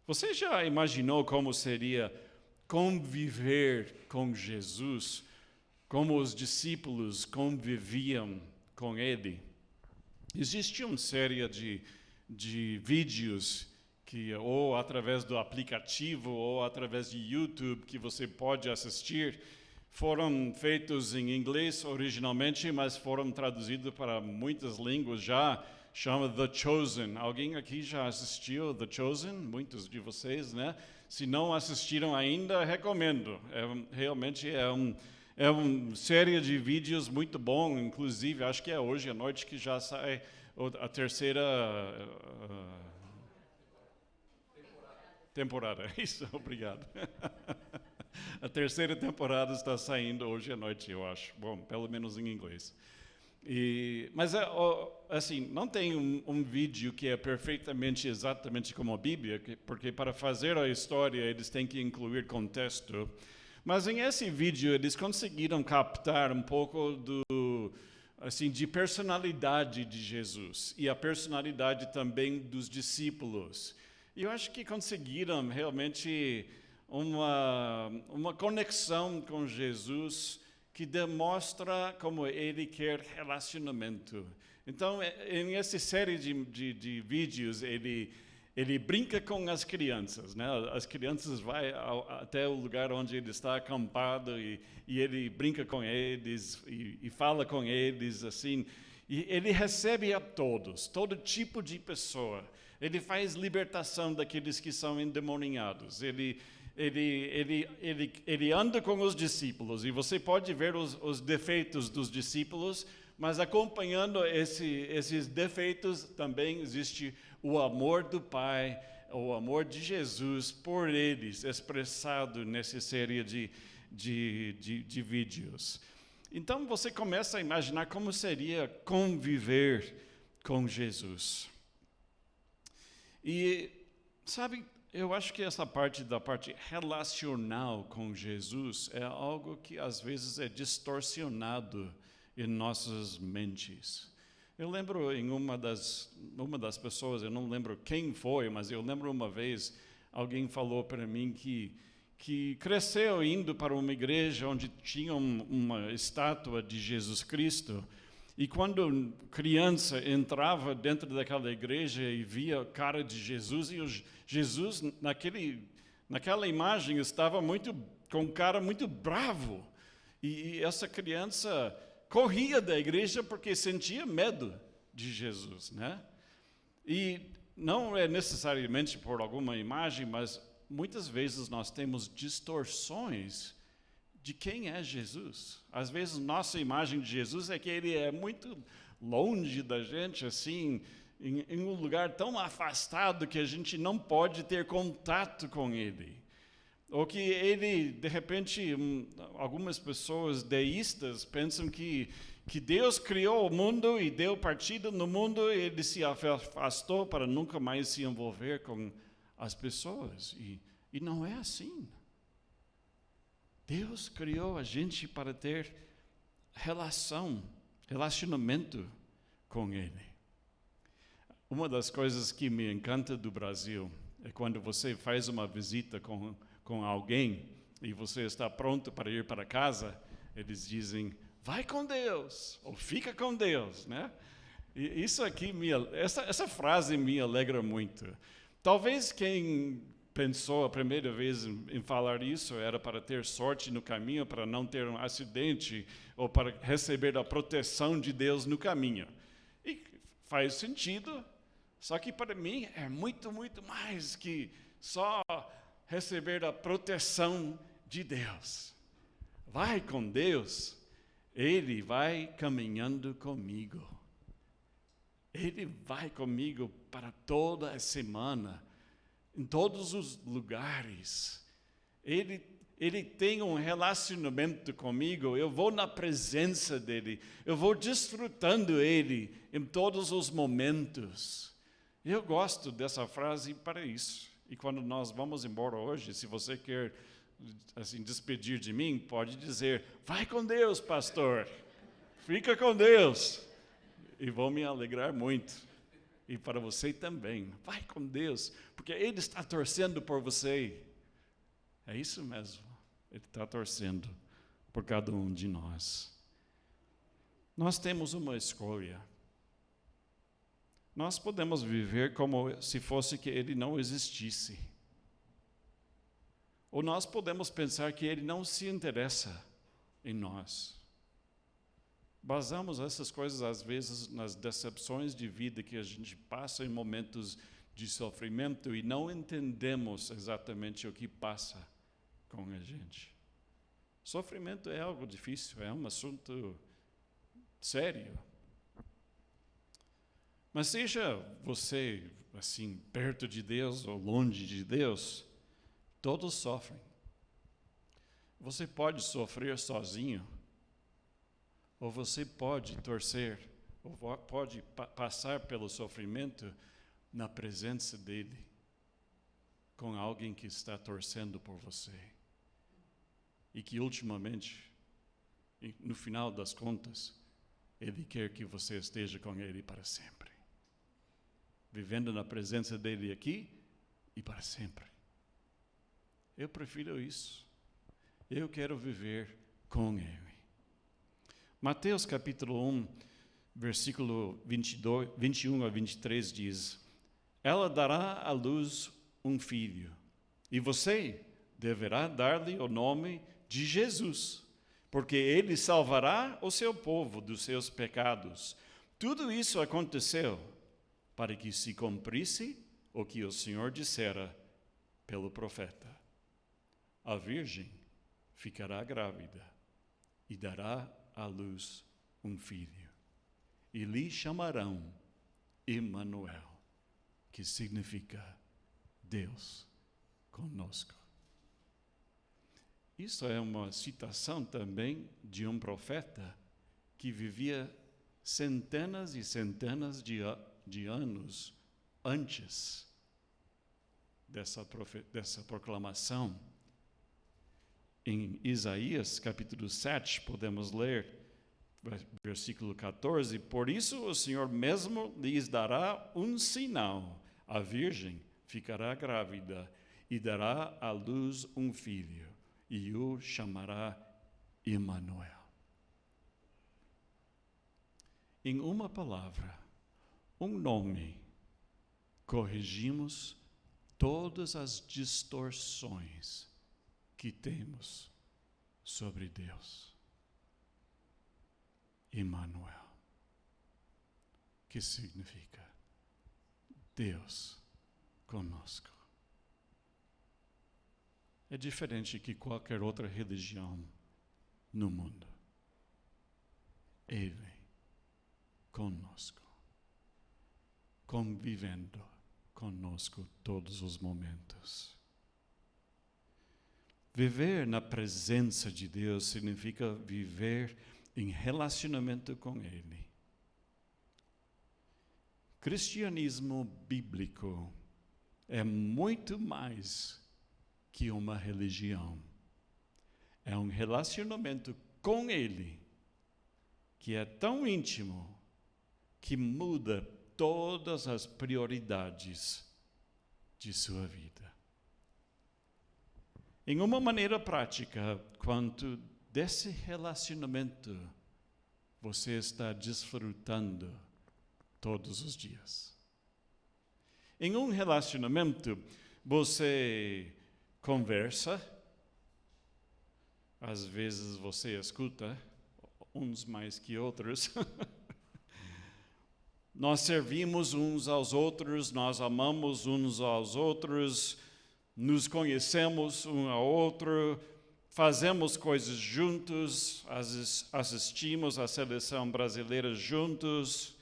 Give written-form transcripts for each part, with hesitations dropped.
Você já imaginou como seria conviver com Jesus, como os discípulos conviviam com ele? Existe uma série de vídeos que ou através do aplicativo ou através de YouTube que você pode assistir. Foram feitos em inglês originalmente, mas foram traduzidos para muitas línguas já. Chama The Chosen. Alguém aqui já assistiu The Chosen? Muitos de vocês, né? Se não assistiram ainda, recomendo. Realmente é uma série de vídeos muito bom. Inclusive, acho que é hoje à noite que já sai a terceira temporada. Isso, obrigado. A terceira temporada está saindo hoje à noite, eu acho. Bom, pelo menos em inglês. Mas, assim, não tem um vídeo que é perfeitamente, exatamente como a Bíblia, porque para fazer a história eles têm que incluir contexto. Mas em esse vídeo eles conseguiram captar um pouco de personalidade de Jesus e a personalidade também dos discípulos. E eu acho que conseguiram realmente uma conexão com Jesus que demonstra como ele quer relacionamento. Então, em essa série de vídeos, ele brinca com as crianças, né? As crianças vão até o lugar onde ele está acampado e ele brinca com eles e fala com eles, assim. E ele recebe a todos, todo tipo de pessoa. Ele faz libertação daqueles que são endemoniados. Ele anda com os discípulos, e você pode ver os defeitos dos discípulos, mas acompanhando esses defeitos também existe o amor do Pai, o amor de Jesus por eles, expressado nessa série de vídeos. Então você começa a imaginar como seria conviver com Jesus. E, sabe, eu acho que essa parte da parte relacional com Jesus é algo que às vezes é distorcionado em nossas mentes. Eu lembro em uma das pessoas, eu não lembro quem foi, mas eu lembro uma vez alguém falou para mim que cresceu indo para uma igreja onde tinha uma estátua de Jesus Cristo. E quando criança entrava dentro daquela igreja e via a cara de Jesus, e Jesus naquela imagem estava com um cara muito bravo. E essa criança corria da igreja porque sentia medo de Jesus, né? E não é necessariamente por alguma imagem, mas muitas vezes nós temos distorções de quem é Jesus. Às vezes nossa imagem de Jesus é que ele é muito longe da gente, assim, em um lugar tão afastado que a gente não pode ter contato com ele. Ou que ele, de repente, algumas pessoas deístas pensam que Deus criou o mundo e deu partida no mundo, e ele se afastou para nunca mais se envolver com as pessoas. E não é assim. Deus criou a gente para ter relacionamento com Ele. Uma das coisas que me encanta do Brasil é quando você faz uma visita com alguém e você está pronto para ir para casa, eles dizem, vai com Deus, ou fica com Deus, né? E isso aqui, essa frase me alegra muito. Talvez quem pensou a primeira vez em falar isso era para ter sorte no caminho, para não ter um acidente, ou para receber a proteção de Deus no caminho. E faz sentido, só que para mim é muito, muito mais que só receber a proteção de Deus. Vai com Deus, Ele vai caminhando comigo. Ele vai comigo para toda a semana, em todos os lugares. Ele tem um relacionamento comigo, eu vou na presença dele, eu vou desfrutando ele em todos os momentos. Eu gosto dessa frase para isso. E quando nós vamos embora hoje, se você quer assim despedir de mim, pode dizer, vai com Deus, pastor, fica com Deus, e vou me alegrar muito. e para você também. Vai com Deus, porque Ele está torcendo por você. É isso mesmo, Ele está torcendo por cada um de nós. Nós temos uma escolha. Nós podemos viver como se fosse que Ele não existisse. Ou nós podemos pensar que Ele não se interessa em nós. Basamos essas coisas, às vezes, nas decepções de vida que a gente passa em momentos de sofrimento e não entendemos exatamente o que passa com a gente. Sofrimento é algo difícil, é um assunto sério. Mas seja você, assim, perto de Deus ou longe de Deus, todos sofrem. Você pode sofrer sozinho, ou você pode torcer, ou pode passar pelo sofrimento na presença dEle, com alguém que está torcendo por você. E que ultimamente, no final das contas, Ele quer que você esteja com Ele para sempre. Vivendo na presença dEle aqui e para sempre. Eu prefiro isso. Eu quero viver com Ele. Mateus capítulo 1, versículo 21 a 23 diz: Ela dará à luz um filho, e você deverá dar-lhe o nome de Jesus, porque ele salvará o seu povo dos seus pecados. Tudo isso aconteceu para que se cumprisse o que o Senhor dissera pelo profeta. A virgem ficará grávida e dará à luz um filho, e lhe chamarão Emanuel, que significa Deus conosco. Isso é uma citação também de um profeta que vivia centenas e centenas de anos antes dessa proclamação. Em Isaías, capítulo 7, podemos ler, versículo 14, Por isso o Senhor mesmo lhes dará um sinal. A virgem ficará grávida e dará à luz um filho, e o chamará Emanuel. Em uma palavra, um nome, corrigimos todas as distorções que temos sobre Deus. Emanuel, que significa Deus conosco. É diferente que qualquer outra religião no mundo. Ele conosco, convivendo conosco todos os momentos. Viver na presença de Deus significa viver em relacionamento com Ele. Cristianismo bíblico é muito mais que uma religião. É um relacionamento com Ele que é tão íntimo que muda todas as prioridades de sua vida. Em uma maneira prática, quanto desse relacionamento você está desfrutando todos os dias? Em um relacionamento, você conversa, às vezes você escuta, uns mais que outros. Nós servimos uns aos outros, nós amamos uns aos outros, nos conhecemos um ao outro, fazemos coisas juntos, assistimos à seleção brasileira juntos,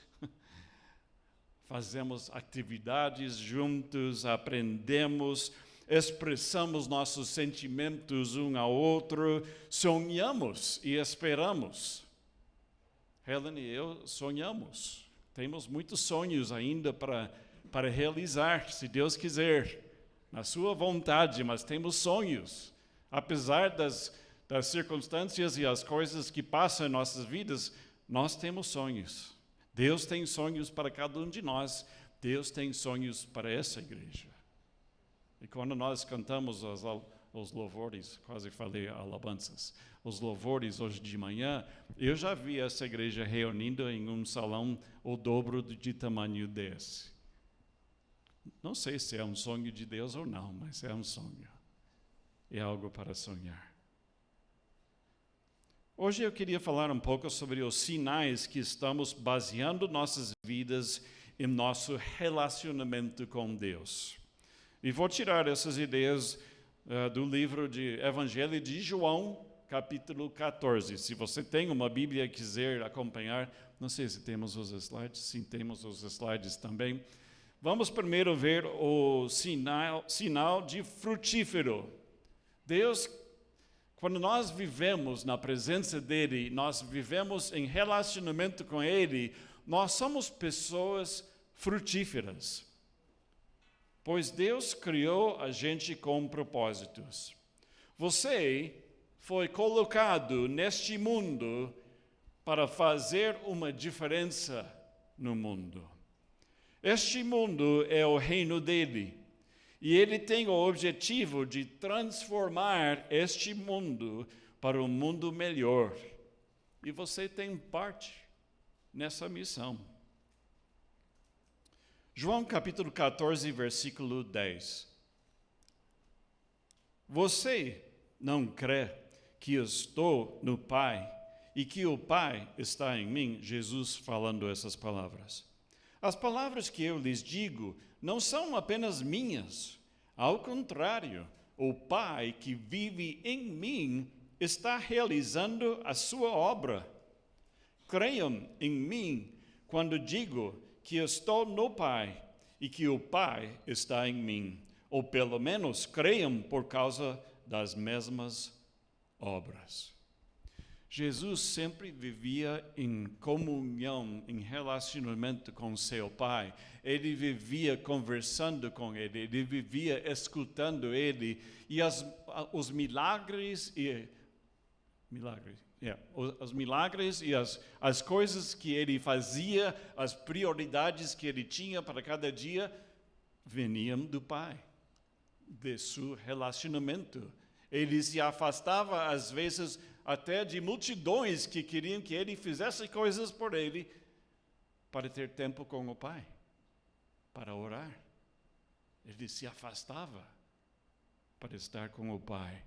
fazemos atividades juntos, aprendemos, expressamos nossos sentimentos um ao outro, sonhamos e esperamos. Helen e eu sonhamos. Temos muitos sonhos ainda para realizar, se Deus quiser, na sua vontade, mas temos sonhos. Apesar das circunstâncias e as coisas que passam em nossas vidas, nós temos sonhos. Deus tem sonhos para cada um de nós. Deus tem sonhos para essa igreja. E quando nós cantamos os louvores, quase falei alabanças, os louvores hoje de manhã, eu já vi essa igreja reunida em um salão o dobro de tamanho desse. Não sei se é um sonho de Deus ou não, mas é um sonho. É algo para sonhar. Hoje eu queria falar um pouco sobre os sinais que estamos baseando nossas vidas em nosso relacionamento com Deus. E vou tirar essas ideias do livro de Evangelho de João, capítulo 14. Se você tem uma Bíblia e quiser acompanhar, não sei se temos os slides, sim, temos os slides também. Vamos primeiro ver o sinal de frutífero. Deus, quando nós vivemos na presença dEle, nós vivemos em relacionamento com Ele, nós somos pessoas frutíferas. Pois Deus criou a gente com propósitos. Você foi colocado neste mundo para fazer uma diferença no mundo. Este mundo é o reino dele, e ele tem o objetivo de transformar este mundo para um mundo melhor. E você tem parte nessa missão. João capítulo 14, versículo 10. Você não crê que eu estou no Pai e que o Pai está em mim? Jesus falando essas palavras. As palavras que eu lhes digo não são apenas minhas. Ao contrário, o Pai que vive em mim está realizando a sua obra. Creiam em mim quando digo que eu estou no Pai e que o Pai está em mim. Ou pelo menos creiam por causa das mesmas obras. Jesus sempre vivia em comunhão, em relacionamento com seu Pai. Ele vivia conversando com Ele, ele vivia escutando Ele. E os milagres e as coisas que Ele fazia, as prioridades que Ele tinha para cada dia, veniam do Pai, de seu relacionamento. Ele se afastava, às vezes, até de multidões que queriam que ele fizesse coisas por ele, para ter tempo com o Pai, para orar. Ele se afastava para estar com o Pai.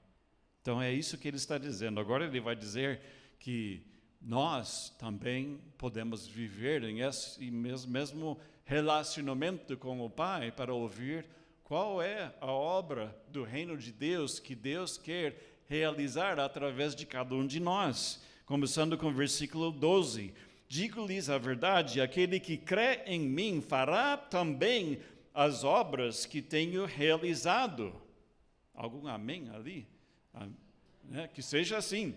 Então é isso que ele está dizendo. Agora ele vai dizer que nós também podemos viver em esse mesmo relacionamento com o Pai para ouvir qual é a obra do reino de Deus que Deus quer realizar através de cada um de nós. Começando com o versículo 12. Digo-lhes a verdade, aquele que crê em mim fará também as obras que tenho realizado. Algum amém ali? Que seja assim.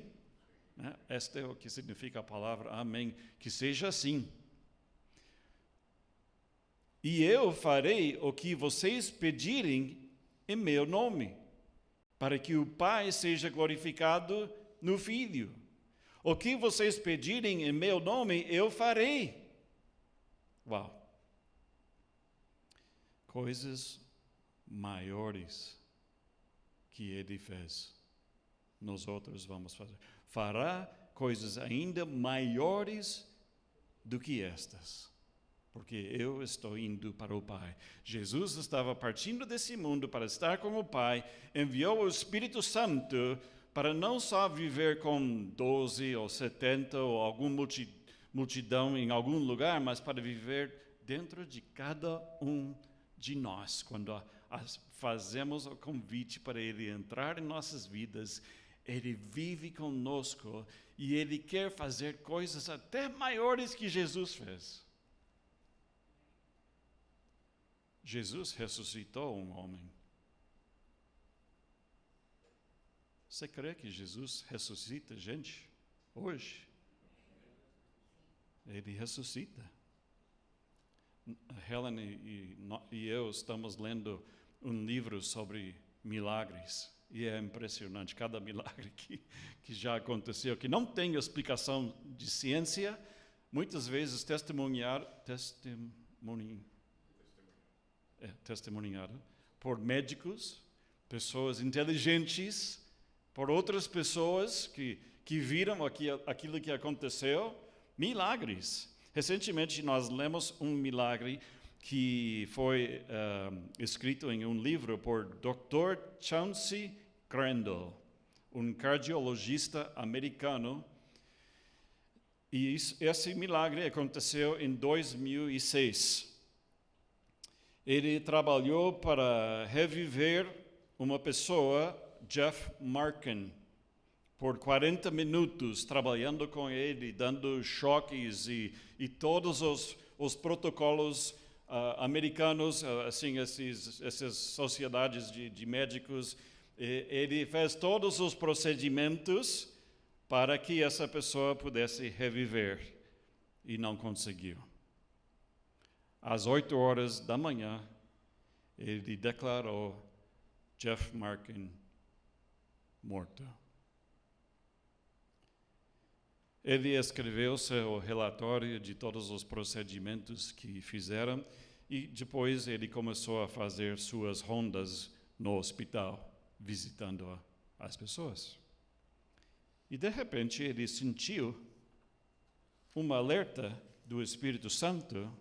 Esta é o que significa a palavra amém. Que seja assim. E eu farei o que vocês pedirem em meu nome, para que o Pai seja glorificado no Filho. O que vocês pedirem em meu nome, eu farei. Uau! Coisas maiores que Ele fez, nós outros vamos fazer. Fará coisas ainda maiores do que estas, porque eu estou indo para o Pai. Jesus estava partindo desse mundo para estar com o Pai, enviou o Espírito Santo para não só viver com 12 ou 70 ou alguma multidão em algum lugar, mas para viver dentro de cada um de nós. Quando fazemos o convite para Ele entrar em nossas vidas, Ele vive conosco e Ele quer fazer coisas até maiores que Jesus fez. Jesus ressuscitou um homem. Você crê que Jesus ressuscita gente hoje? Ele ressuscita. Helen e eu estamos lendo um livro sobre milagres. E é impressionante cada milagre que já aconteceu, que não tem explicação de ciência, muitas vezes testemunhado por médicos, pessoas inteligentes, por outras pessoas que viram aquilo que aconteceu, milagres. Recentemente nós lemos um milagre que foi escrito em um livro por Dr. Chauncey Crandall, um cardiologista americano. E esse milagre aconteceu em 2006. Ele trabalhou para reviver uma pessoa, Jeff Markin, por 40 minutos, trabalhando com ele, dando choques e todos os protocolos americanos, assim, essas sociedades de médicos. Ele fez todos os procedimentos para que essa pessoa pudesse reviver, e não conseguiu. Às 8 horas da manhã, ele declarou Jeff Markin morto. Ele escreveu seu relatório de todos os procedimentos que fizeram e depois ele começou a fazer suas rondas no hospital, visitando as pessoas. E de repente ele sentiu um alerta do Espírito Santo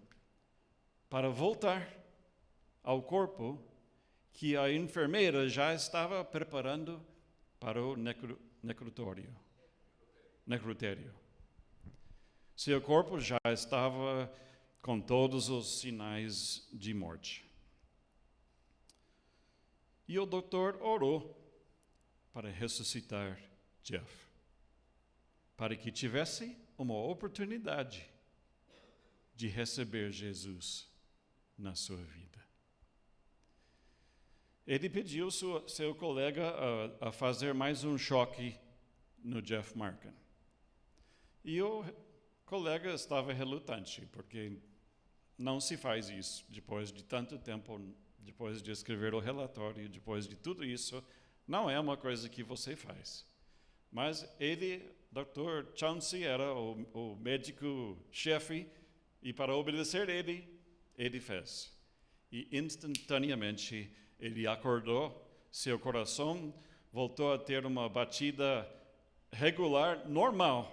para voltar ao corpo que a enfermeira já estava preparando para o necrotério. Seu corpo já estava com todos os sinais de morte. E o doutor orou para ressuscitar Jeff, para que tivesse uma oportunidade de receber Jesus na sua vida. Ele pediu seu colega a fazer mais um choque no Jeff Markin. E o colega estava relutante, porque não se faz isso depois de tanto tempo, depois de escrever o relatório, depois de tudo isso, não é uma coisa que você faz. Mas ele, Dr. Chauncey, era o médico-chefe, e para obedecer ele fez. E instantaneamente ele acordou, seu coração voltou a ter uma batida regular, normal.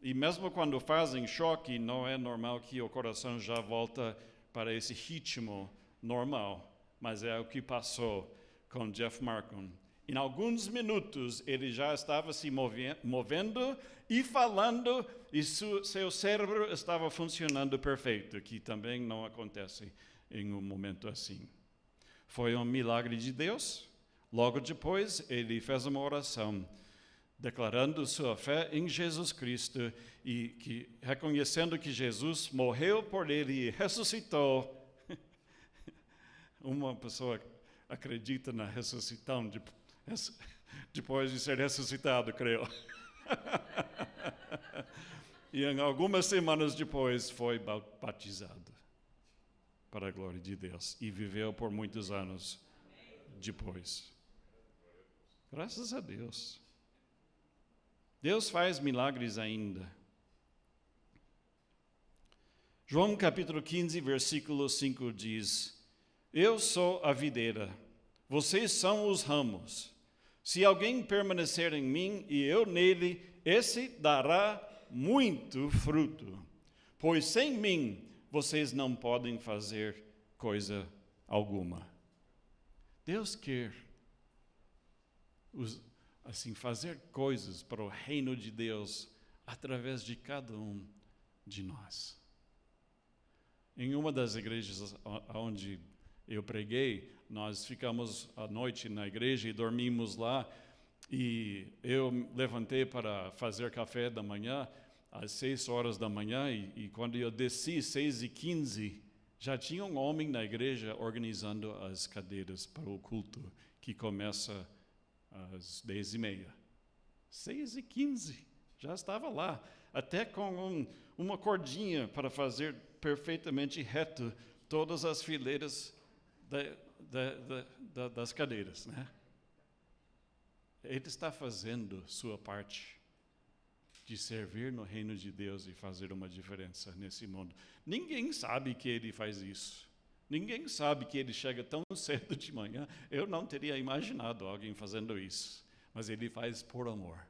E mesmo quando fazem choque, não é normal que o coração já volta para esse ritmo normal. Mas é o que passou com Jeff Markin. Em alguns minutos, ele já estava se movendo e falando, e seu cérebro estava funcionando perfeito, que também não acontece em um momento assim. Foi um milagre de Deus. Logo depois, ele fez uma oração, declarando sua fé em Jesus Cristo e reconhecendo que Jesus morreu por ele e ressuscitou. Uma pessoa acredita na ressuscitação depois de ser ressuscitado, creio. E em algumas semanas depois foi batizado, para a glória de Deus, e viveu por muitos anos depois. Graças a Deus. Deus faz milagres ainda. João capítulo 15, versículo 5 diz: Eu sou a videira, vocês são os ramos. Se alguém permanecer em mim e eu nele, esse dará muito fruto. Pois sem mim vocês não podem fazer coisa alguma. Deus quer fazer coisas para o reino de Deus através de cada um de nós. Em uma das igrejas onde eu preguei, nós ficamos à noite na igreja e dormimos lá, e eu levantei para fazer café da manhã às 6 horas da manhã, e quando eu desci, 6h15, já tinha um homem na igreja organizando as cadeiras para o culto, que começa às 10h30. 6h15, já estava lá, até com uma cordinha para fazer perfeitamente reto todas as fileiras das cadeiras, né? Ele está fazendo sua parte de servir no reino de Deus e fazer uma diferença nesse mundo. Ninguém sabe que ele faz isso. Ninguém sabe que ele chega tão cedo de manhã. Eu não teria imaginado alguém fazendo isso. Mas ele faz por amor.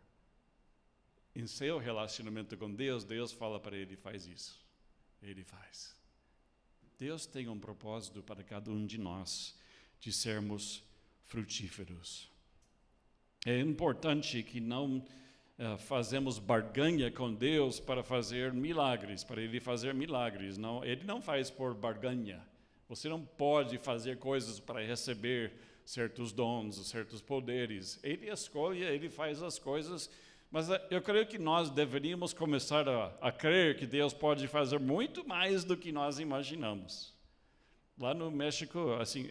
Em seu relacionamento com Deus, Deus fala para ele, faz isso. Ele faz. Deus tem um propósito para cada um de nós, de sermos frutíferos. É importante que não fazemos barganha com Deus para fazer milagres, para Ele fazer milagres. Não, Ele não faz por barganha. Você não pode fazer coisas para receber certos dons, certos poderes. Ele escolhe, Ele faz as coisas, mas eu creio que nós deveríamos começar a crer que Deus pode fazer muito mais do que nós imaginamos. Lá no México, assim,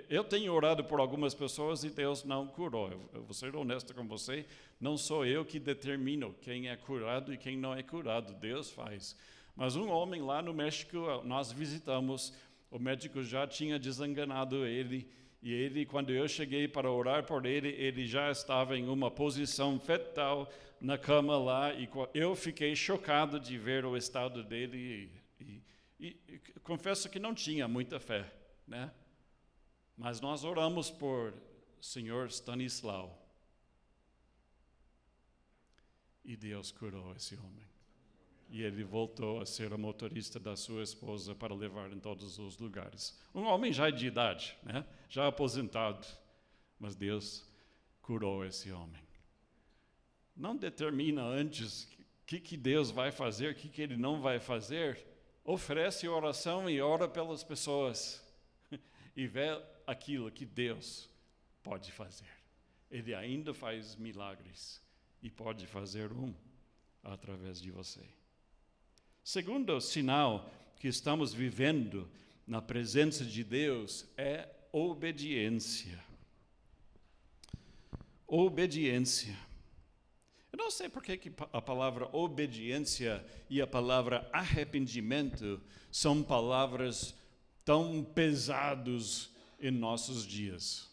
eu tenho orado por algumas pessoas e Deus não curou. Eu vou ser honesto com você, não sou eu que determino quem é curado e quem não é curado, Deus faz. Mas um homem lá no México, nós visitamos, o médico já tinha desenganado ele, e ele, quando eu cheguei para orar por ele, ele já estava em uma posição fetal na cama lá, e eu fiquei chocado de ver o estado dele. E confesso que não tinha muita fé, né? Mas nós oramos por Senhor Stanislau. E Deus curou esse homem. E ele voltou a ser o motorista da sua esposa para levar em todos os lugares. Um homem já de idade, né? Já aposentado. Mas Deus curou esse homem. Não determina antes o que Deus vai fazer, o que Ele não vai fazer. Oferece oração e ora pelas pessoas e vê aquilo que Deus pode fazer. Ele ainda faz milagres e pode fazer através de você. Segundo sinal que estamos vivendo na presença de Deus é obediência. Obediência. Eu não sei por que a palavra obediência e a palavra arrependimento são palavras tão pesadas em nossos dias.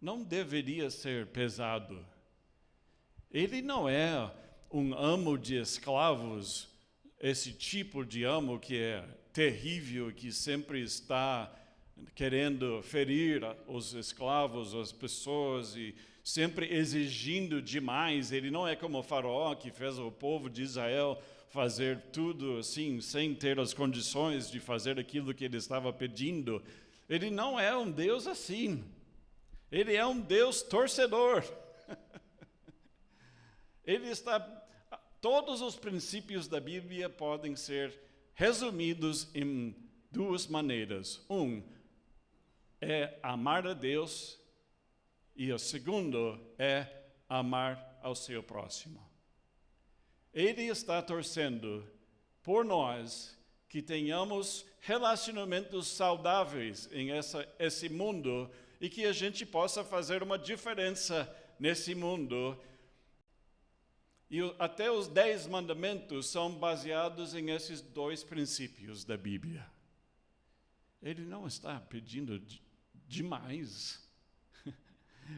Não deveria ser pesado. Ele não é um amo de escravos, esse tipo de amo que é terrível, que sempre está querendo ferir os escravos, as pessoas e sempre exigindo demais. Ele não é como o faraó que fez o povo de Israel fazer tudo assim, sem ter as condições de fazer aquilo que ele estava pedindo. Ele não é um Deus assim. Ele é um Deus torcedor. Todos os princípios da Bíblia podem ser resumidos em duas maneiras. É amar a Deus, e o segundo é amar ao seu próximo. Ele está torcendo por nós que tenhamos relacionamentos saudáveis em esse mundo e que a gente possa fazer uma diferença nesse mundo. E até os 10 mandamentos são baseados em esses dois princípios da Bíblia. Ele não está pedindo demais.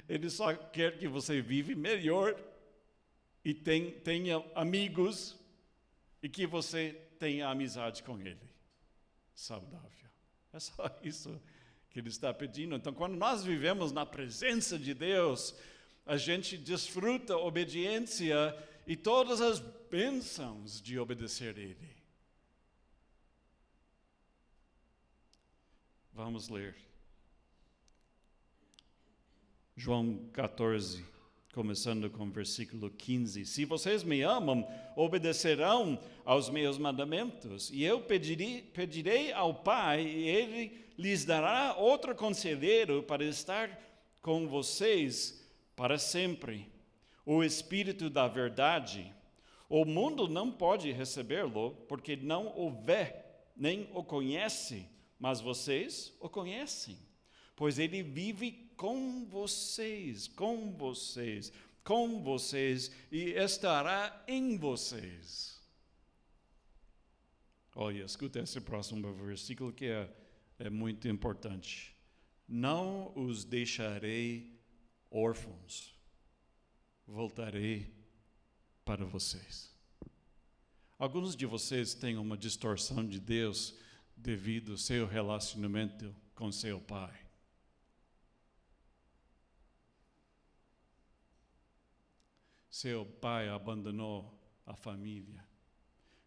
Ele só quer que você vive melhor e tenha amigos e que você tenha amizade com Ele. Saudável. É só isso que Ele está pedindo. Então, quando nós vivemos na presença de Deus, a gente desfruta a obediência e todas as bênçãos de obedecer a Ele. Vamos ler. João 14, começando com o versículo 15. Se vocês me amam, obedecerão aos meus mandamentos. E eu pedirei ao Pai, e Ele lhes dará outro conselheiro para estar com vocês para sempre. O Espírito da verdade. O mundo não pode recebê-lo, porque não o vê, nem o conhece, mas vocês o conhecem, pois ele vive com vocês e estará em vocês. Olha, escuta esse próximo versículo que é muito importante. Não os deixarei órfãos, voltarei para vocês. Alguns de vocês têm uma distorção de Deus devido ao seu relacionamento com seu pai. Seu pai abandonou a família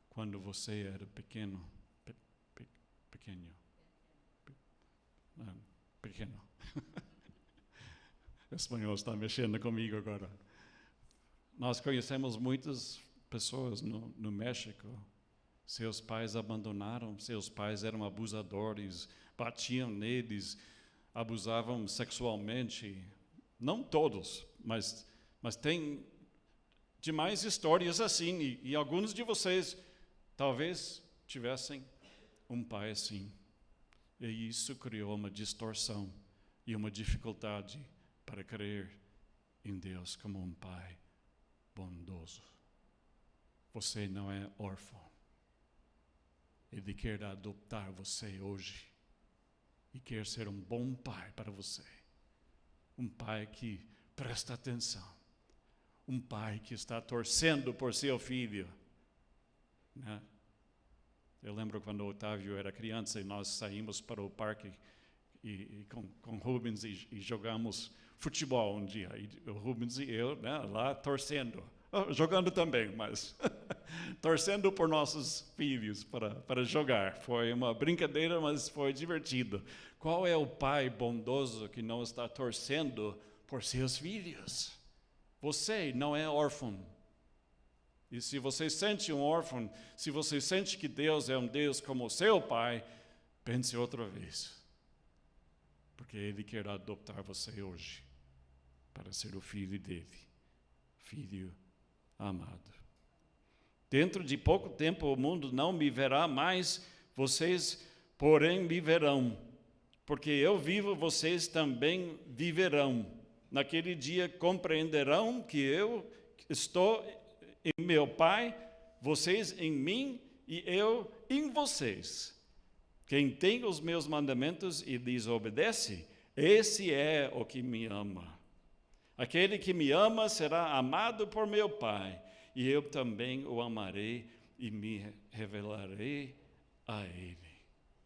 quando você era pequeno. O espanhol está mexendo comigo agora. Nós conhecemos muitas pessoas no México. Seus pais abandonaram, seus pais eram abusadores, batiam neles, abusavam sexualmente. Não todos, mas tem demais histórias assim. E alguns de vocês talvez tivessem um pai assim. E isso criou uma distorção e uma dificuldade para crer em Deus como um pai bondoso. Você não é órfão. Ele quer adotar você hoje e quer ser um bom pai para você. Um pai que presta atenção. Um pai que está torcendo por seu filho. Né? Eu lembro quando o Otávio era criança e nós saímos para o parque com Rubens e jogamos futebol um dia. E o Rubens e eu, né, lá torcendo. Jogando também, mas torcendo por nossos filhos para jogar. Foi uma brincadeira, mas foi divertido. Qual é o pai bondoso que não está torcendo por seus filhos? Você não é órfão. E se você sente um órfão, se você sente que Deus é um Deus como seu pai, pense outra vez. Porque Ele quer adotar você hoje para ser o filho dele, filho amado. Dentro de pouco tempo o mundo não me verá mais, vocês, porém, me verão. Porque eu vivo, vocês também viverão. Naquele dia compreenderão que eu estou em meu Pai, vocês em mim e eu em vocês. Quem tem os meus mandamentos e lhes obedece, esse é o que me ama. Aquele que me ama será amado por meu Pai, e eu também o amarei e me revelarei a ele.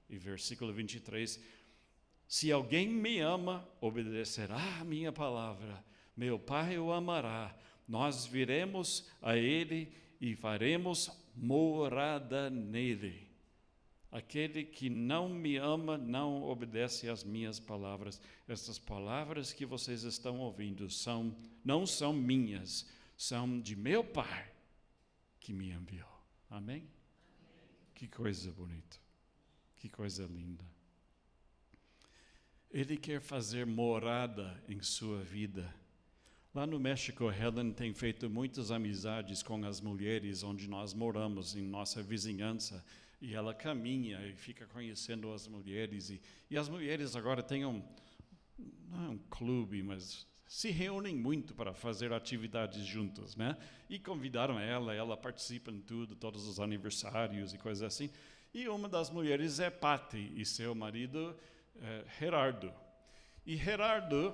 E versículo 23, se alguém me ama, obedecerá a minha palavra, meu Pai o amará, nós viremos a ele e faremos morada nele. Aquele que não me ama não obedece às minhas palavras. Estas palavras que vocês estão ouvindo não são minhas, são de meu Pai que me enviou. Amém? Amém. Que coisa bonita, que coisa linda. Ele quer fazer morada em sua vida. Lá no México, Helen tem feito muitas amizades com as mulheres onde nós moramos, em nossa vizinhança. E ela caminha e fica conhecendo as mulheres. E as mulheres agora têm não é um clube, mas se reúnem muito para fazer atividades juntas, né? E convidaram ela participa em tudo, todos os aniversários e coisas assim. E uma das mulheres é Patti e seu marido Gerardo. E Gerardo,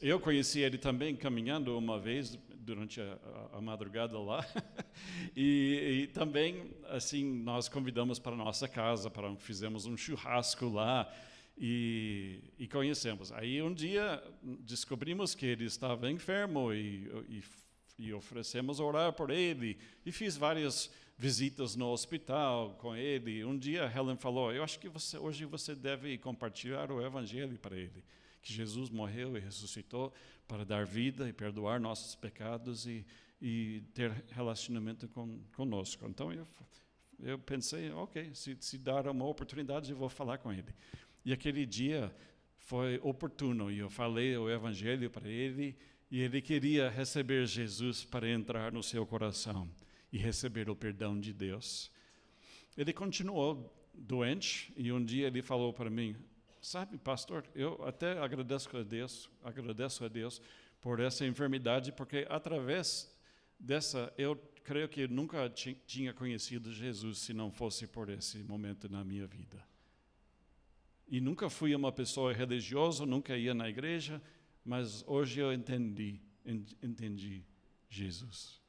eu conheci ele também caminhando uma vez durante a madrugada lá. e também, assim, nós convidamos para a nossa casa, fizemos um churrasco lá e conhecemos. Aí um dia descobrimos que ele estava enfermo e oferecemos orar por ele e fiz várias visitas no hospital com ele. Um dia Helen falou, eu acho que hoje você deve compartilhar o evangelho para ele, que Jesus morreu e ressuscitou para dar vida e perdoar nossos pecados e ter relacionamento conosco. Então eu pensei, ok, se dar uma oportunidade eu vou falar com ele. E aquele dia foi oportuno e eu falei o evangelho para ele e ele queria receber Jesus para entrar no seu coração e receber o perdão de Deus. Ele continuou doente e um dia ele falou para mim, sabe, pastor, eu até agradeço a Deus por essa enfermidade, porque através dessa, eu creio que nunca tinha conhecido Jesus se não fosse por esse momento na minha vida. E nunca fui uma pessoa religiosa, nunca ia na igreja, mas hoje eu entendi Jesus.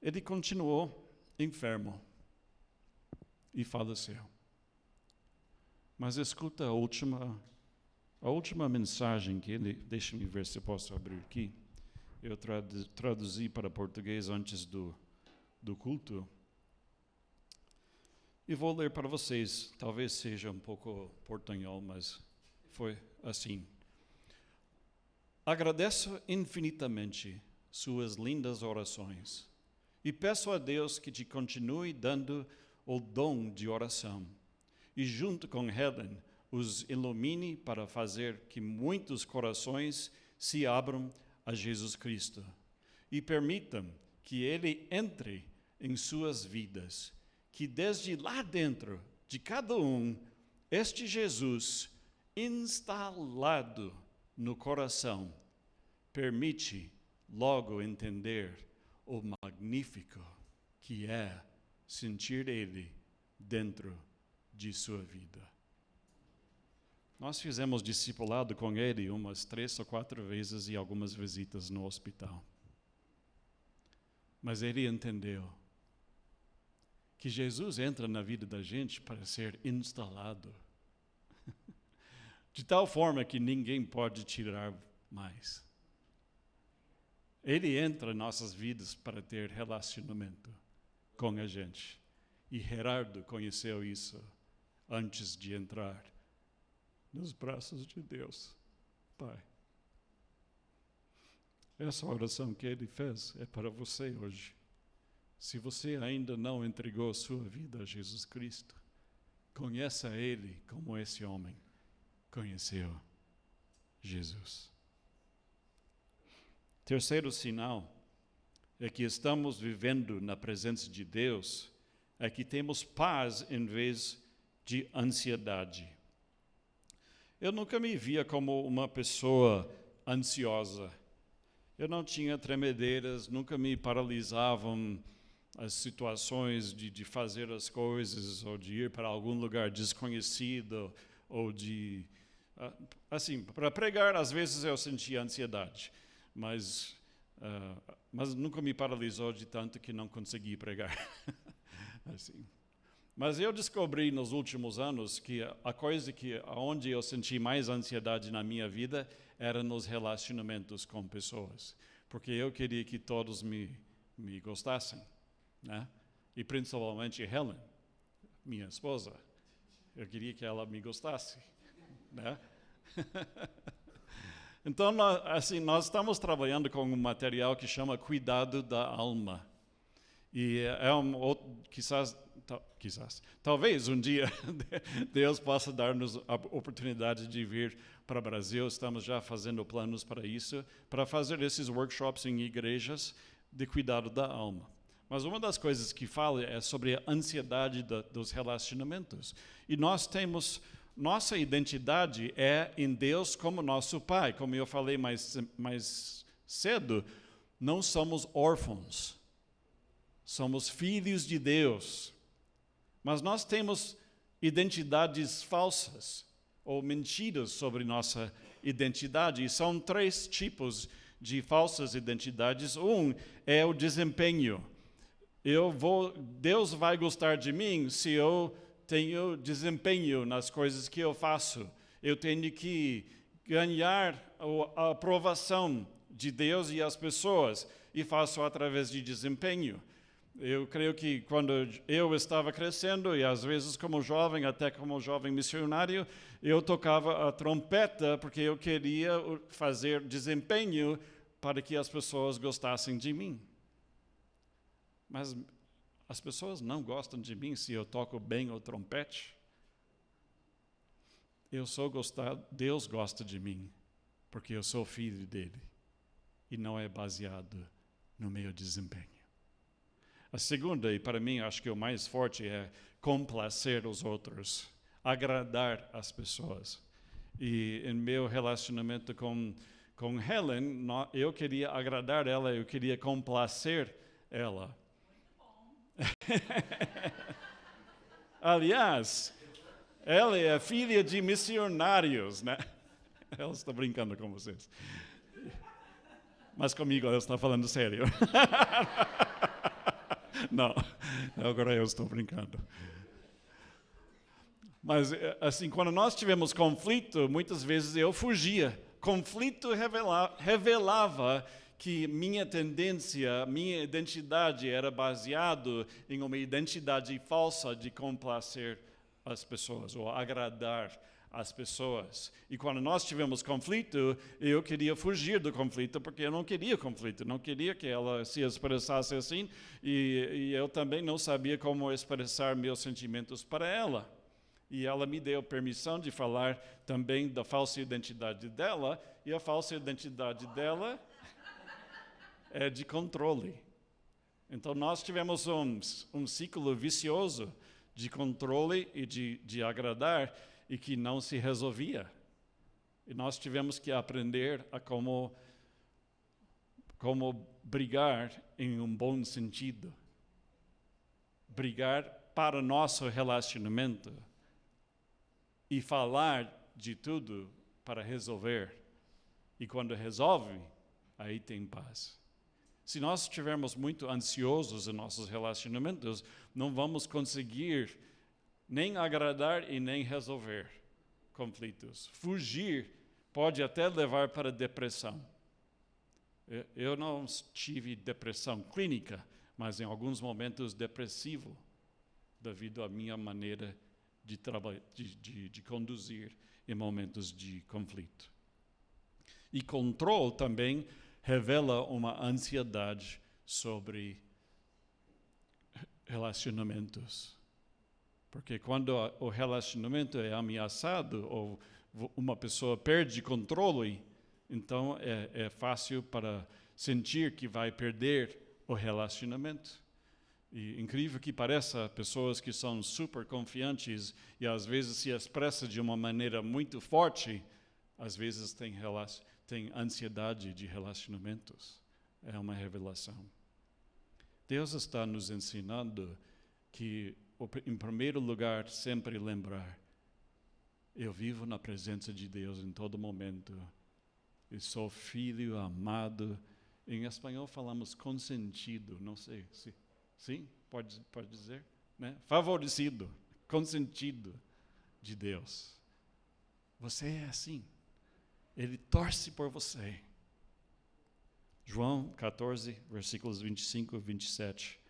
Ele continuou enfermo. e faleceu. Mas escuta a última mensagem que ele... Deixa-me ver se eu posso abrir aqui. Eu traduzi para português antes do culto. E vou ler para vocês. Talvez seja um pouco portunhol, mas foi assim. Agradeço infinitamente suas lindas orações e peço a Deus que te continue dando o dom de oração e junto com Helen os ilumine para fazer que muitos corações se abram a Jesus Cristo e permitam que Ele entre em suas vidas, que desde lá dentro de cada um, este Jesus instalado no coração permite logo entender o magnífico que é sentir Ele dentro de sua vida. Nós fizemos discipulado com Ele umas 3 ou 4 vezes e algumas visitas no hospital. Mas Ele entendeu que Jesus entra na vida da gente para ser instalado de tal forma que ninguém pode tirar mais. Ele entra em nossas vidas para ter relacionamento com a gente. E Gerardo conheceu isso antes de entrar nos braços de Deus, Pai. Essa oração que ele fez é para você hoje. Se você ainda não entregou sua vida a Jesus Cristo, conheça Ele como esse homem conheceu Jesus. Terceiro sinal é que estamos vivendo na presença de Deus, é que temos paz em vez de ansiedade. Eu nunca me via como uma pessoa ansiosa. Eu não tinha tremedeiras, nunca me paralisavam as situações de fazer as coisas, ou de ir para algum lugar desconhecido, ou de... Assim, para pregar, às vezes eu sentia ansiedade, mas nunca me paralisou de tanto que não consegui pregar. Assim. Mas eu descobri nos últimos anos que a coisa onde eu senti mais ansiedade na minha vida era nos relacionamentos com pessoas, porque eu queria que todos me gostassem, né? E principalmente Helen, minha esposa. Eu queria que ela me gostasse, né? Então, nós estamos trabalhando com um material que chama Cuidado da Alma. E talvez um dia Deus possa dar-nos a oportunidade de vir para o Brasil. Estamos já fazendo planos para isso, para fazer esses workshops em igrejas de cuidado da alma. Mas uma das coisas que fala é sobre a ansiedade dos relacionamentos. E nossa identidade é em Deus como nosso Pai. Como eu falei mais cedo, não somos órfãos. Somos filhos de Deus. Mas nós temos identidades falsas ou mentiras sobre nossa identidade. E são 3 tipos de falsas identidades. Um é o desempenho. Deus vai gostar de mim se eu tenho desempenho nas coisas que eu faço. Eu tenho que ganhar a aprovação de Deus e as pessoas, e faço através de desempenho. Eu creio que quando eu estava crescendo, e às vezes como jovem, até como jovem missionário, eu tocava a trompeta porque eu queria fazer desempenho para que as pessoas gostassem de mim. Mas as pessoas não gostam de mim se eu toco bem o trompete. Deus gosta de mim, porque eu sou filho dele, e não é baseado no meu desempenho. A segunda, e para mim acho que o mais forte, é complacer os outros, agradar as pessoas. E em meu relacionamento com Helen, eu queria agradar ela, eu queria complacer ela. Aliás, ela é filha de missionários, né? Ela está brincando com vocês. Mas comigo ela está falando sério. Não, agora eu estou brincando. Mas, assim, quando nós tivemos conflito, muitas vezes eu fugia. Conflito revelava que minha tendência, minha identidade era baseado em uma identidade falsa de complacer as pessoas ou agradar as pessoas. E quando nós tivemos conflito, eu queria fugir do conflito porque eu não queria conflito, não queria que ela se expressasse assim e eu também não sabia como expressar meus sentimentos para ela. E ela me deu permissão de falar também da falsa identidade dela, e a falsa identidade dela é de controle. Então, nós tivemos um ciclo vicioso de controle e de agradar, e que não se resolvia. E nós tivemos que aprender a como brigar em um bom sentido. Brigar para nosso relacionamento. E falar de tudo para resolver. E quando resolve, aí tem paz. Se nós estivermos muito ansiosos em nossos relacionamentos, não vamos conseguir nem agradar e nem resolver conflitos. Fugir pode até levar para depressão. Eu não tive depressão clínica, mas em alguns momentos depressivo, devido à minha maneira de conduzir em momentos de conflito. E controle também revela uma ansiedade sobre relacionamentos. Porque quando o relacionamento é ameaçado ou uma pessoa perde controle, então é fácil para sentir que vai perder o relacionamento. E incrível que pareça, pessoas que são super confiantes e às vezes se expressam de uma maneira muito forte, às vezes têm ansiedade de relacionamentos. É uma revelação. Deus está nos ensinando que, em primeiro lugar, sempre lembrar: eu vivo na presença de Deus em todo momento. Eu sou filho amado. Em espanhol falamos consentido, não sei se... Sim, pode dizer, né? Favorecido, consentido de Deus. Você é assim. Ele torce por você. João 14, versículos 25 e 27.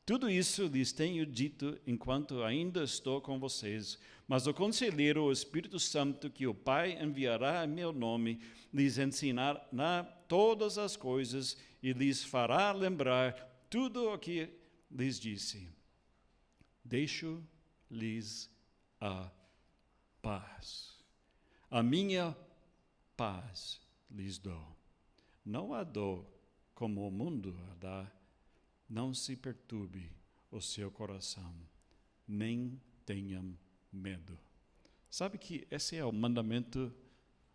Tudo isso lhes tenho dito enquanto ainda estou com vocês, mas o Conselheiro, o Espírito Santo, que o Pai enviará em meu nome, lhes ensinará todas as coisas e lhes fará lembrar tudo o que lhes disse. Deixo-lhes a paz. A minha paz lhes dou. Não a dou como o mundo a dá. Não se perturbe o seu coração, nem tenham medo. Sabe que esse é o mandamento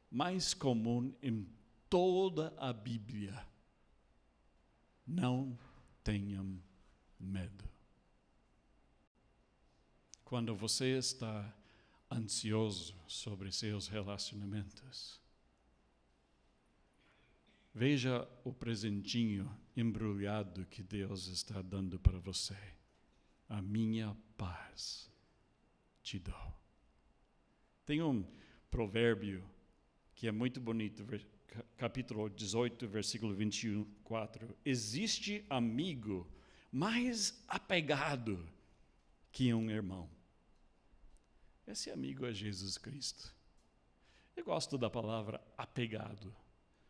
mais comum em toda a Bíblia. Não tenham medo. Quando você está ansioso sobre seus relacionamentos, veja o presentinho embrulhado que Deus está dando para você. A minha paz te dou. Tem um provérbio que é muito bonito, capítulo 18, versículo 24. Existe amigo mais apegado que um irmão. Esse amigo é Jesus Cristo. Eu gosto da palavra apegado,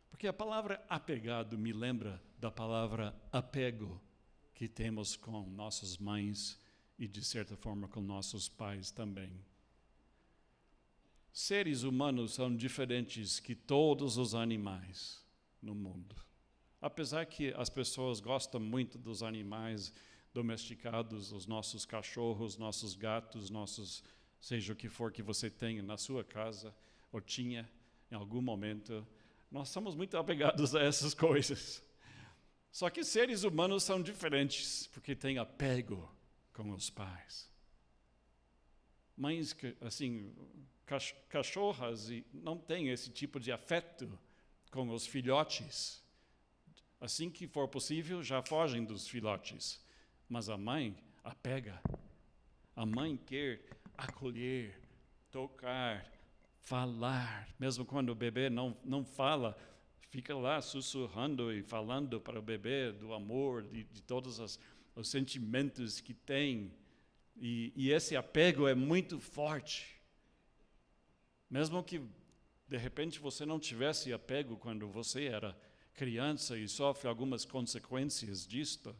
porque a palavra apegado me lembra da palavra apego que temos com nossas mães e, de certa forma, com nossos pais também. Seres humanos são diferentes que todos os animais no mundo. Apesar que as pessoas gostam muito dos animais domesticados, os nossos cachorros, nossos gatos, seja o que for que você tenha na sua casa, ou tinha em algum momento, nós somos muito apegados a essas coisas. Só que seres humanos são diferentes, porque têm apego com os pais. Mães, assim, cachorras não têm esse tipo de afeto com os filhotes. Assim que for possível, já fogem dos filhotes. Mas a mãe apega. A mãe quer acolher, tocar, falar. Mesmo quando o bebê não fala, fica lá sussurrando e falando para o bebê do amor, de todos os sentimentos que tem. E esse apego é muito forte. Mesmo que, de repente, você não tivesse apego quando você era criança e sofre algumas consequências disto,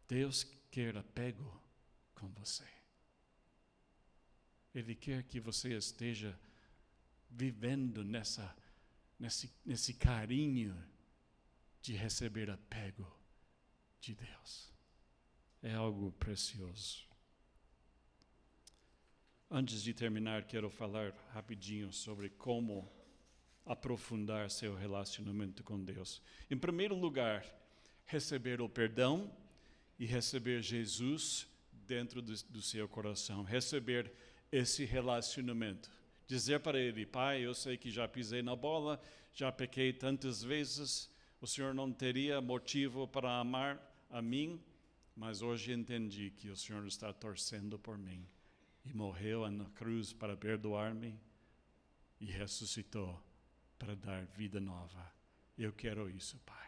Deus quer apego com você. Ele quer que você esteja vivendo nesse carinho de receber apego de Deus. É algo precioso. Antes de terminar, quero falar rapidinho sobre como aprofundar seu relacionamento com Deus. Em primeiro lugar, receber o perdão e receber Jesus dentro do seu coração. Receber esse relacionamento. Dizer para Ele: Pai, eu sei que já pisei na bola, já pequei tantas vezes, o Senhor não teria motivo para amar a mim, mas hoje entendi que o Senhor está torcendo por mim. E morreu na cruz para perdoar-me e ressuscitou para dar vida nova. Eu quero isso, Pai.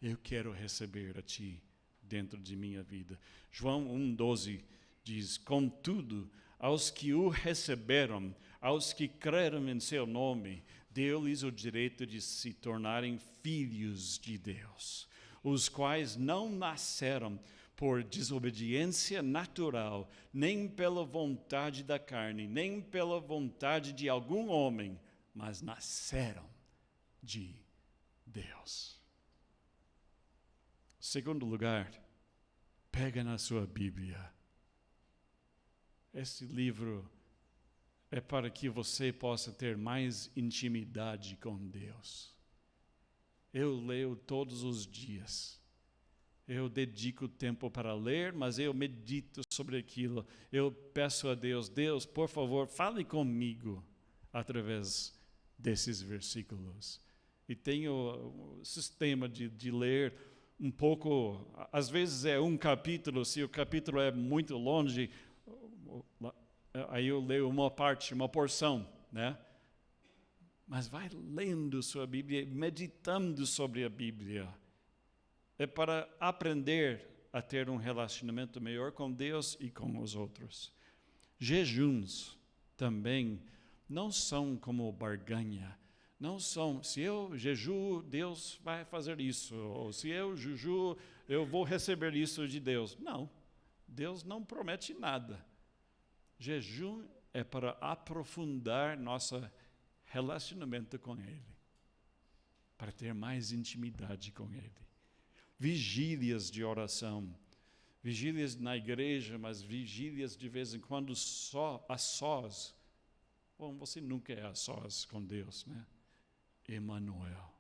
Eu quero receber a Ti dentro de minha vida. João 1,12 diz: Contudo, aos que o receberam, aos que creram em seu nome, deu-lhes o direito de se tornarem filhos de Deus, os quais não nasceram por desobediência natural, nem pela vontade da carne, nem pela vontade de algum homem, mas nasceram de Deus. Segundo lugar, pega na sua Bíblia. Esse livro é para que você possa ter mais intimidade com Deus. Eu leio todos os dias. Eu dedico tempo para ler, mas eu medito sobre aquilo. Eu peço a Deus: Deus, por favor, fale comigo através desses versículos. E tenho o sistema de ler um pouco, às vezes é um capítulo, se o capítulo é muito longe, aí eu leio uma parte, uma porção, né? Mas vai lendo sua Bíblia, meditando sobre a Bíblia. É para aprender a ter um relacionamento melhor com Deus e com os outros. Jejuns também não são como barganha. Não são, se eu jejuo, Deus vai fazer isso. Ou se eu jejuo, eu vou receber isso de Deus. Não, Deus não promete nada. Jejum é para aprofundar nosso relacionamento com Ele. Para ter mais intimidade com Ele. Vigílias de oração, vigílias na igreja, mas vigílias de vez em quando a sós. Bom, você nunca é a sós com Deus, né? Emmanuel,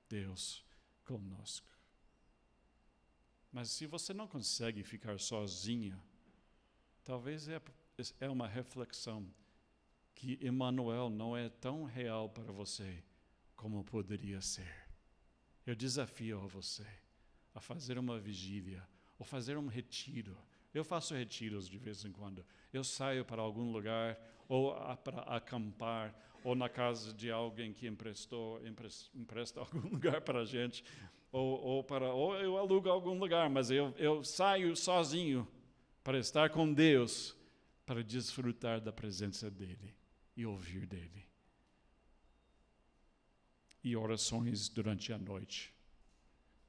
Deus conosco. Mas se você não consegue ficar sozinho, talvez é uma reflexão que Emmanuel não é tão real para você como poderia ser. Eu desafio a você a fazer uma vigília, ou fazer um retiro. Eu faço retiros de vez em quando. Eu saio para algum lugar, ou para acampar, ou na casa de alguém que empresta algum lugar para a gente, ou eu alugo algum lugar, mas eu saio sozinho para estar com Deus, para desfrutar da presença dEle e ouvir dEle. E orações durante a noite.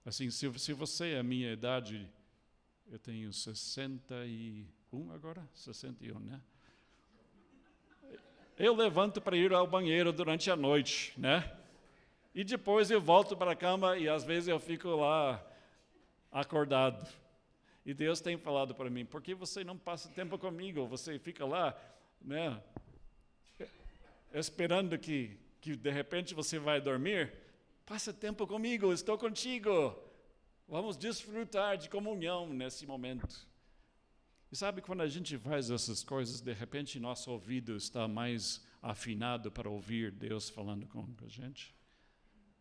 Assim, se você é a minha idade, eu tenho 61 agora, 61, né? Eu levanto para ir ao banheiro durante a noite, né? E depois eu volto para a cama e às vezes eu fico lá acordado. E Deus tem falado para mim: por que você não passa tempo comigo? Você fica lá, né? Esperando que de repente você vai dormir. Passa tempo comigo, estou contigo. Vamos desfrutar de comunhão nesse momento. E sabe, quando a gente faz essas coisas, de repente nosso ouvido está mais afinado para ouvir Deus falando com a gente.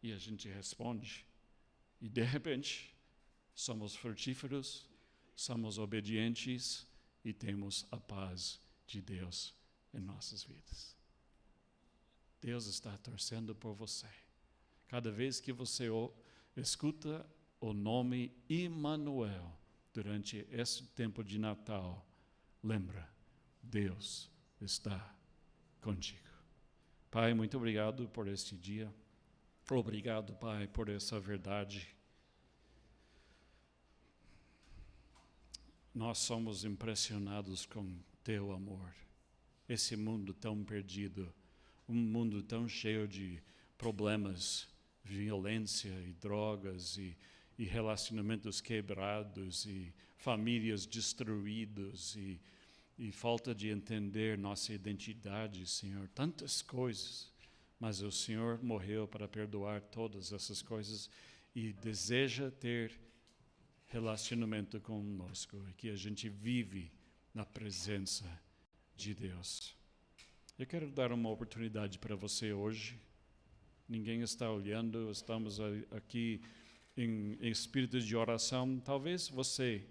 E a gente responde. E de repente, somos frutíferos, somos obedientes e temos a paz de Deus em nossas vidas. Deus está torcendo por você. Cada vez que você escuta o nome Emmanuel durante esse tempo de Natal, lembra, Deus está contigo. Pai, muito obrigado por este dia. Obrigado, Pai, por essa verdade. Nós somos impressionados com teu amor. Esse mundo tão perdido, um mundo tão cheio de problemas, violência e drogas e relacionamentos quebrados e famílias destruídas e falta de entender nossa identidade, Senhor. Tantas coisas, mas o Senhor morreu para perdoar todas essas coisas e deseja ter relacionamento conosco e que a gente vive na presença de Deus. Eu quero dar uma oportunidade para você hoje. Ninguém está olhando, estamos aqui em espírito de oração. Talvez você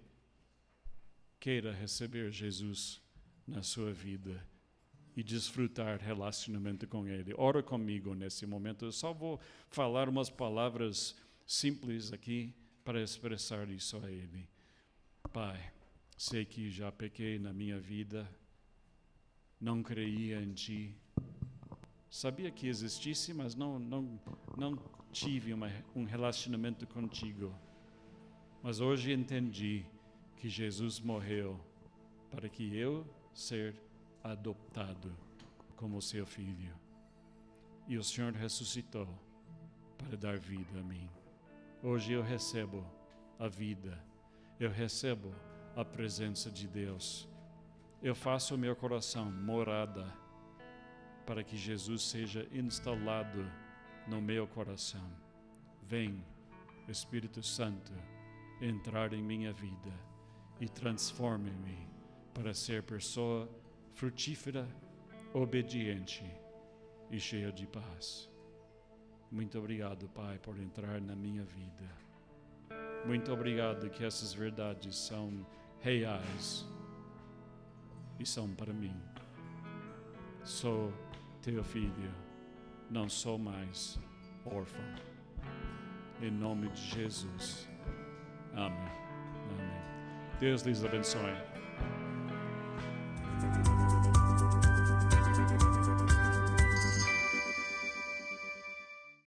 queira receber Jesus na sua vida e desfrutar relacionamento com Ele. Ora comigo nesse momento. Eu só vou falar umas palavras simples aqui para expressar isso a Ele. Pai, sei que já pequei na minha vida, não creia em Ti, sabia que existisse, mas não tive um relacionamento contigo. Mas hoje entendi que Jesus morreu para que eu ser adotado como seu filho. E o Senhor ressuscitou para dar vida a mim. Hoje eu recebo a vida, eu recebo a presença de Deus. Eu faço o meu coração morada para que Jesus seja instalado no meu coração. Vem, Espírito Santo, entrar em minha vida e transforme-me para ser pessoa frutífera, obediente e cheia de paz. Muito obrigado, Pai, por entrar na minha vida. Muito obrigado que essas verdades são reais e são para mim. Sou teu filho, não sou mais órfão. Em nome de Jesus. Amém. Amém. Deus lhes abençoe.